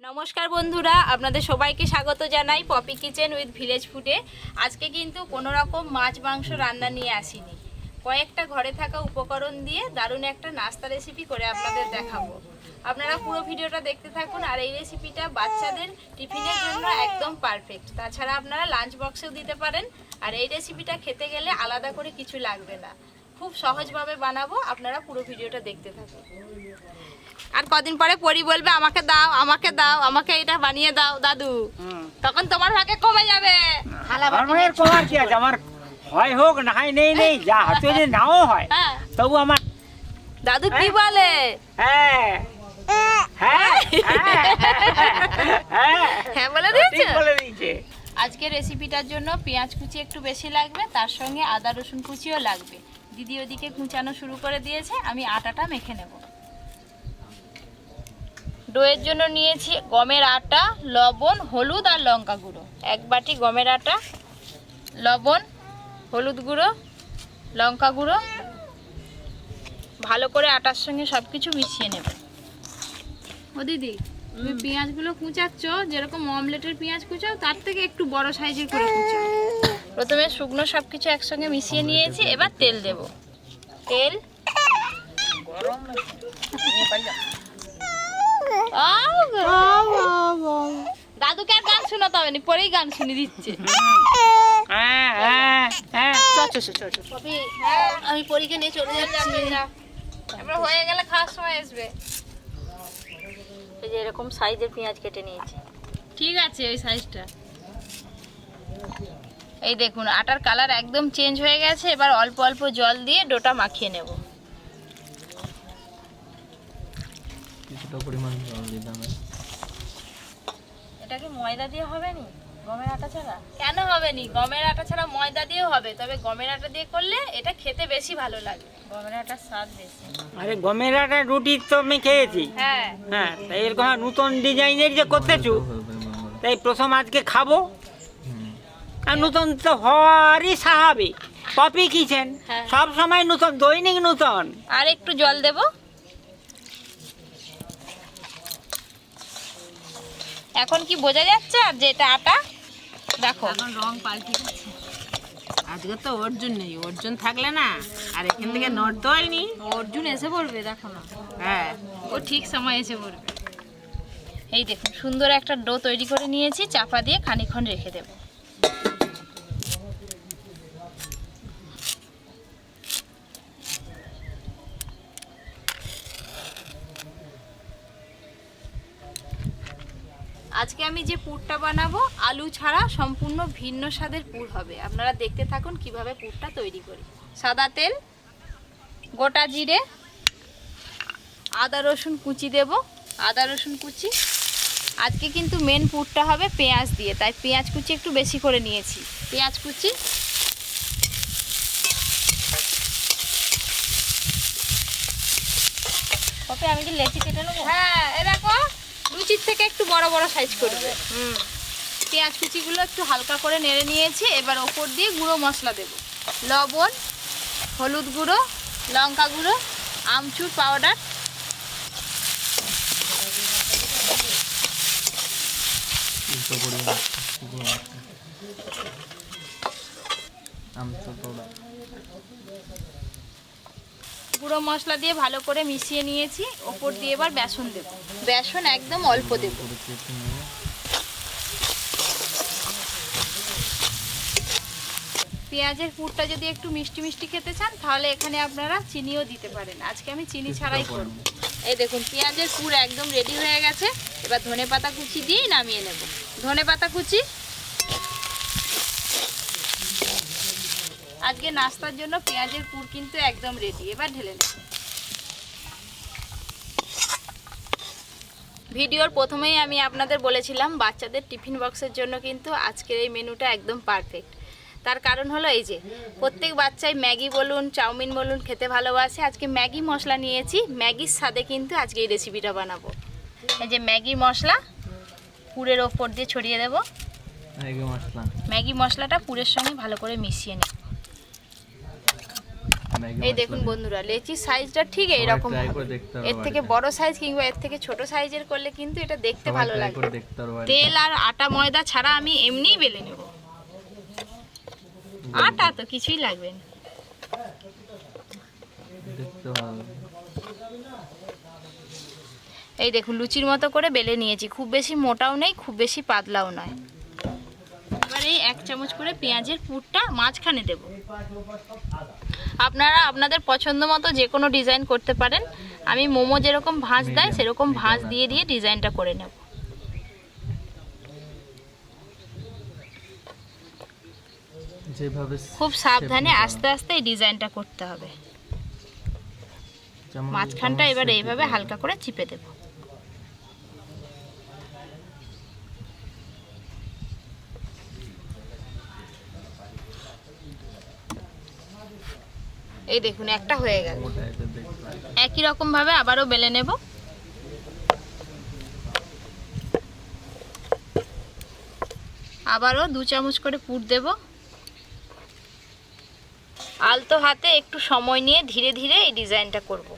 নমস্কার বন্ধুরা, আপনাদের সবাইকে স্বাগত জানাই পপি কিচেন উইথ ভিলেজ ফুডে। আজকে কিন্তু কোনো রকম মাছ মাংস রান্না নিয়ে আসিনি, কয়েকটা ঘরে থাকা উপকরণ দিয়ে দারুণ একটা নাস্তা রেসিপি করে আপনাদের দেখাবো। আপনারা পুরো ভিডিওটা দেখতে থাকুন। আর এই রেসিপিটা বাচ্চাদের টিফিনের জন্য একদম পারফেক্ট, তাছাড়া আপনারা লাঞ্চ বক্সেও দিতে পারেন। আর এই রেসিপিটা খেতে গেলে আলাদা করে কিছু লাগবে না, খুব সহজভাবে বানাবো। আপনারা পুরো ভিডিওটা দেখতে থাকুন। আর কদিন পরে পরি বলবে আমাকে দাও, আমাকে দাও, আমাকে এটা বানিয়ে দাও দাদু, তখন তোমার ভাগে কমে যাবে। আমার কমার কি আছে, আমার হয় হোক না হয় নেই নেই, যা হাতে যদি নাও হয় তবু আমার দাদু কি বলে, হ্যাঁ হ্যাঁ হ্যাঁ বলে দিয়েছে, বলে দিয়েছে। আজকে রেসিপিটার জন্য পেঁয়াজ কুচি একটু বেশি লাগবে, তার সঙ্গে আদা রসুন কুচিও লাগবে। দিদি ওদিকে কুচানো শুরু করে দিয়েছে, আমি আটাটা মেখে নেব। ডোয়ের জন্য নিয়েছি গমের আটা, লবণ, হলুদ আর লঙ্কা গুঁড়ো। এক বাটি গমের আটা, লবণ, হলুদ গুঁড়ো, লঙ্কা গুঁড়ো, ভালো করে আটার সঙ্গে সব কিছু মিশিয়ে নেব। ও দিদি, তুমি পেঁয়াজগুলো কুচাচ্ছ যেরকম অমলেটের পেঁয়াজ কুচাও, তার থেকে একটু বড় সাইজের করে কুচাও। প্রথমে শুকনো সব কিছু একসঙ্গে মিশিয়ে নিয়েছি, এবার তেল দেব। তেল দাদুকে আর গান শোনাতে হবে না, পরেই গান শুনে দিচ্ছে। আমি পরীকে নিয়ে চলে যাচ্ছি, এবার হয়ে গেলে খাওয়ার সময় আসবে। এই যে এরকম সাইজের পেঁয়াজ কেটে নিয়েছি, ঠিক আছে ওই সাইজটা। এই দেখুন আটার কালার একদম চেঞ্জ হয়ে গেছে। এবার অল্প অল্প জল দিয়ে ডোটা মাখিয়ে নেব। এটা কি ময়দা দিয়ে হবে নি, গমের আটা ছাড়া? কেন হবে নি, গমের আটা ছাড়া ময়দা দিয়েও হবে, তবে গমের আটা দিয়ে করলে এটা খেতে বেশি ভালো লাগে, গমের আটার স্বাদ বেশি। আরে গমের আটা রুটি তো আমি খেয়েছি, হ্যাঁ হ্যাঁ, তাই এরকম নতুন ডিজাইনের যে করতেছু, তাই প্রথম আজকে খাবো। আর নতুন তো হওয়ারই স্বাভাবিক, পপি কিচেন হ্যাঁ। সব সময় নতুন, দৈনিক নতুন। আর একটু জল দেব। এখন কি বোঝা যাচ্ছে আর যে এটা আটা? দেখো এখন রং পাল্টে গেছে। আজকে তো অর্জুন নেই, অর্জুন থাকলে না আর এখান থেকে নড়তে হয়নি। অর্জুন এসে পড়বে, দেখো না, হ্যাঁ, ও ঠিক সময় এসে পড়বে। এই দেখুন সুন্দর একটা ডো তৈরি করে নিয়েছি, চাপা দিয়ে খানিকক্ষণ রেখে দেব। আজকে আমি যে পুরটা বানাবো আলু ছাড়া সম্পূর্ণ ভিন্ন স্বাদের পুর হবে। আপনারা দেখতে থাকুন কিভাবে পুরটা তৈরি করি। সাদা তেল, গোটা জিরে, আদা রসুন কুচি দেব, আদা রসুন কুচি। আজকে কিন্তু মেন পুরটা হবে পেঁয়াজ দিয়ে, তাই পেঁয়াজ কুচি একটু বেশি করে নিয়েছি। পেঁয়াজ কুচি, ওকে আমি কি লেচি কেটে নেবো? হ্যাঁ, এ দেখো লুচির থেকে একটু বড় বড় সাইজ করবে। পেঁয়াজ কুচিগুলো একটু হালকা করে নেড়ে নিয়েছি। এবার ওপর দিয়ে গুঁড়ো মশলা দেব, লবণ, হলুদ গুঁড়ো, লঙ্কা গুঁড়ো, আমচুর পাউডার, গুঁড়ো মশলা দিয়ে ভালো করে মিশিয়ে নিয়েছি। ওপর দিয়ে এবার বেসন দেব, বেসন একদম অল্প দেব। পেঁয়াজের পুরটা যদি একটু মিষ্টি মিষ্টি খেতে চান তাহলে এখানে আপনারা চিনিও দিতে পারেন, আজকে আমি চিনি ছাড়াই করব। এই দেখুন পেঁয়াজের পুর একদম রেডি হয়ে গেছে। এবার ধনেপাতা কুচি দিয়ে নামিয়ে নেব। ধনেপাতা কুচি, আজকে নাস্তার জন্য পেঁয়াজের পুর কিন্তু একদম রেডি। এবার ঢেলে নেব। ভিডিওর প্রথমেই আমি আপনাদের বলেছিলাম বাচ্চাদের টিফিন বক্সের জন্য কিন্তু আজকের এই মেনুটা একদম পারফেক্ট। তার কারণ হলো এই যে প্রত্যেক বাচ্চাই ম্যাগি বলুন, চাউমিন বলুন খেতে ভালোবাসে। আজকে ম্যাগি মশলা নিয়েছি, ম্যাগির স্বাদে কিন্তু আজকে এই রেসিপিটা বানাবো। এই যে ম্যাগি মশলা পুরের ওপর দিয়ে ছড়িয়ে দেব। ম্যাগি মশলাটা পুরের সঙ্গে ভালো করে মিশিয়ে নেব। এই দেখুন বন্ধুরা, লেচির সাইজটা ঠিক এইরকম হবে। এর থেকে বড় সাইজ কিংবা এর থেকে ছোট সাইজের করলে কিন্তু এটা দেখতে ভালো লাগবে। তেল আর আটা ময়দা ছাড়া আমি এমনিই বেলে নেব, আটা তো কিছুই লাগবে না। এই দেখুন লুচির মতো করে বেলে নিয়েছি, খুব বেশি মোটাও নেই খুব বেশি পাতলাও নয়। এবার এই 1 চামচ করে পেঁয়াজের পুরটা মাঝখানে দেব। আপনারা আপনাদের পছন্দ মতো যে কোনো ডিজাইন করতে পারেন। আমি মোমো যেরকম ভাঁজ দেয় সেরকম ভাঁজ দিয়ে দিয়ে ডিজাইনটা করে নেব। খুব সাবধানে আস্তে আস্তে এই ডিজাইনটা করতে হবে। মাঝখানটা এবার এইভাবে হালকা করে চিপে দেব। এই দেখুন একটা হয়ে গেল। একই রকম ভাবে আবারও বেলে নেব। আবারও 2 চামচ করে পুর দেব। আলতো হাতে একটু সময় নিয়ে ধীরে ধীরে এই ডিজাইনটা করব।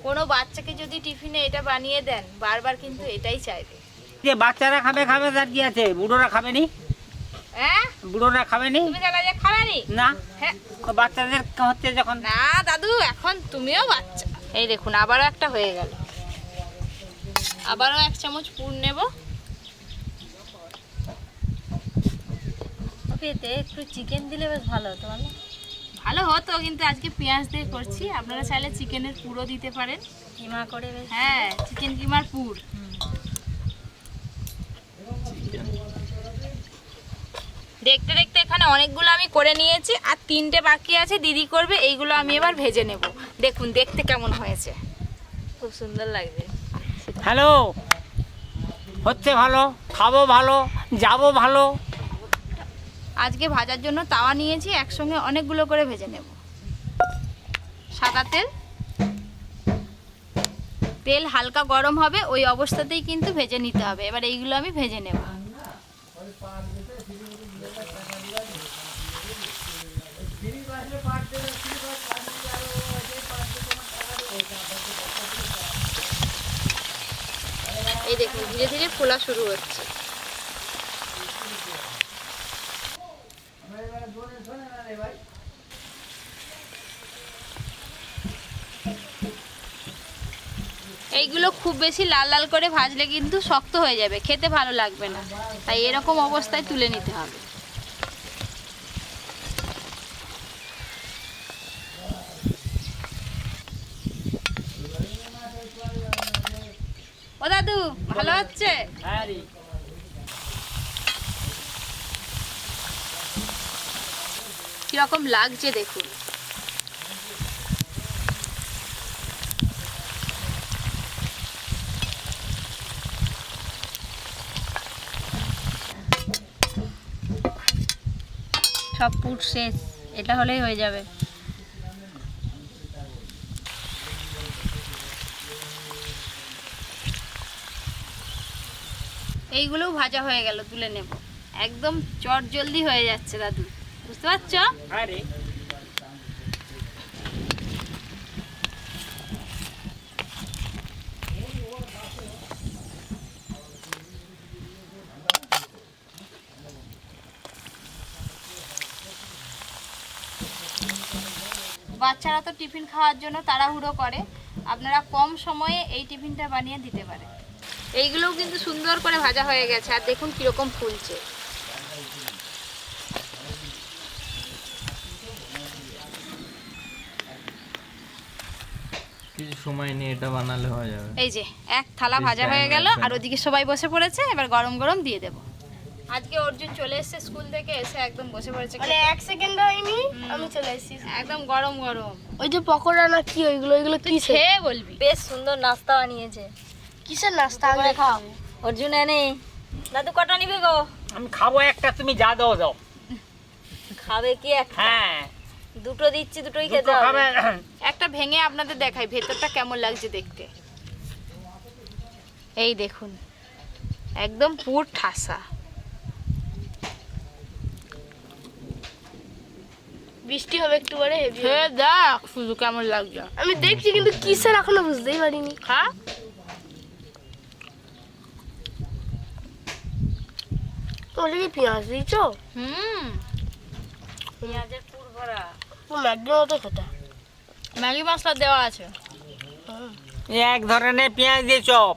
কোনো বাচ্চাকে যদি টিফিনে এটা বানিয়ে দেন বারবার কিন্তু এটাই চাইবে। যে বাচ্চারা খাবে খাবে তার কি আছে, বুড়োরা খাবে নি? হ্যাঁ বুড়োরা খাবে নি? তুমি জানা যে খাবে নি না, হ্যাঁ বাচ্চাদের হচ্ছে যখন। না দাদু, এখন তুমিও বাচ্চা। এই দেখুন আবারও একটা হয়ে গেল। আবারও 1 চামচ পুর নেব। এতে একটু চিকেন দিলে বেশ ভালো হতো। ভালো হতো, কিন্তু আজকে পেঁয়াজ দিয়ে করছি। আপনারা চাইলে চিকেনের পুরো দিতে পারেন, কিমা করে বেশ। হ্যাঁ চিকেন কিমার পুর। দেখতে দেখতে এখানে অনেকগুলো আমি করে নিয়েছি, আর 3টে বাকি আছে দিদি করবে। এইগুলো আমি এবার ভেজে নেব। দেখুন দেখতে কেমন হয়েছে, খুব সুন্দর লাগবে। হ্যালো, হচ্ছে ভালো, খাবো ভালো, যাবো ভালো। আজকে ভাজার জন্য তাওয়া নিয়েছি, একসঙ্গে অনেকগুলো করে ভেজে নেব। সাদা তেল, তেল হালকা গরম হবে, ওই অবস্থাতেই কিন্তু ভেজে নিতে হবে। এবার এইগুলো আমি ভেজে নেব। এই দেখুন ধীরে ধীরে ফোলা শুরু হচ্ছে। এইগুলো খুব বেশি লাল লাল করে ভাজলে কিন্তু শক্ত হয়ে যাবে, খেতে ভালো লাগবে না। তাই এরকম অবস্থায় তুলে নিতে হবে। ও দাদু ভালো হচ্ছে? কিরকম লাগছে দেখুন। সব পুর শেষ, এটা হলেই হয়ে যাবে। এইগুলোও ভাজা হয়ে গেল, তুলে নেব। একদম চট জলদি হয়ে যাচ্ছে দাদু, বুঝতে পারছো? আরে বাচ্চারা তো টিফিন খাওয়ার জন্য তাড়াহুড়ো করে, আপনারা কম সময়ে এই টিফিনটা বানিয়ে দিতে পারেন। এইগুলোও কিন্তু সুন্দর করে ভাজা হয়ে গেছে, আর দেখুন কিরকম ফুলছে। কিছু সময় নিয়ে এটা বানালে হয়ে যাবে। এই যে এক থালা ভাজা হয়ে গেল, আর ওদিকে সবাই বসে পড়েছে। এবার গরম গরম দিয়ে দেব। আজকে অর্জুন চলে এসেছে স্কুল থেকে, এসে একদম বসে পড়েছে। মানে 1 সেকেন্ড হয়নি আমি চলে এসেছি। একদম গরম গরম। ওই যে পকোড়া না কি ওইগুলো তুই খেয়ে বলবি। বেশ সুন্দর নাস্তা বানিয়েছে। কিসের নাস্তা আগে খাও? অর্জুন এনে দাদু কটা নিবে গো? আমি খাবো একটা, তুমি যা দাও দাও। খাবে কি একটা? হ্যাঁ, দুটো দিচ্ছি, দুটোই খেতে দুটো খাবে। হবে। একটা ভেঙে আপনাদের দেখাই ভেতরটা কেমন লাগছে দেখতে। এই দেখুন একদম পুর ঠাসা। বৃষ্টি হবে একটু পরে হেভি খেয়ে দেখ শুধু কেমন লাগছে। আমি দেখছি কিন্তু কিসের এখনো বুঝতেই পারিনি। খা। ওটা কি পেঁয়াজ দিয়েছো? পেঁয়াজের পুর ভরা। ম্যাগির মতো খেতে। ম্যাগি মশলা দেওয়া আছে। এই এক ধরনের পেঁয়াজ দিয়ে চপ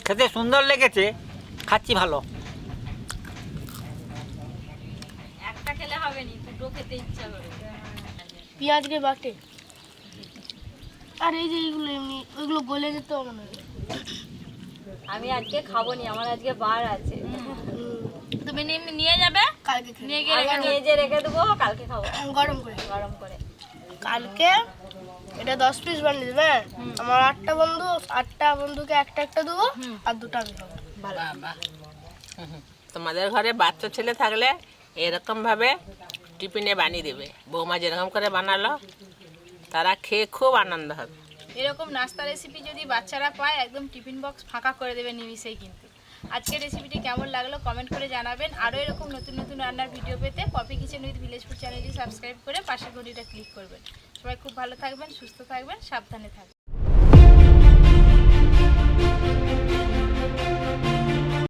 খেতে সুন্দর লেগেছে, খাচ্ছি ভালো। একটা খেলে হবে নি, দুটো খেতে ইচ্ছা করে। পেঁয়াজকে বাটে। আর এই যে এইগুলো এমনি ওইগুলো গলে যেতে হবে না। আমি আজকে খাবো নি, আমার আজকে বার আছে। তুমি নিয়ে যাবে, কালকে খেয়ে নিয়ে গিয়ে আমি রেখে নিয়ে যে রেখে দেবো, কালকে খাবো গরম করে। গরম করে। কালকে এটা 10 পিস বানিয়ে দেবে। আমার 8টা বন্ধুকে একটা একটা দেবো আর 2টা আমি খাবো। বাবা। তোমাদের ঘরে বাচ্চা ছেলে থাকলে এরকম ভাবে টিফিনে বানিয়ে দেবে, বৌমা যেরকম করে বানালো তারা খেয়ে খুব আনন্দ হবে। এরকম নাস্তা রেসিপি যদি বাচ্চারা পায় একদম টিফিন বক্স ফাঁকা করে দেবে নিমিষেই। কিন্তু আজকের রেসিপিটি কেমন লাগলো কমেন্ট করে জানাবেন। আরও এরকম নতুন নতুন রান্নার ভিডিও পেতে Poppy kitchen with village food চ্যানেলটি সাবস্ক্রাইব করে পাশের ঘড়িটা ক্লিক করবেন। সবাই খুব ভালো থাকবেন, সুস্থ থাকবেন, সাবধানে থাকবেন।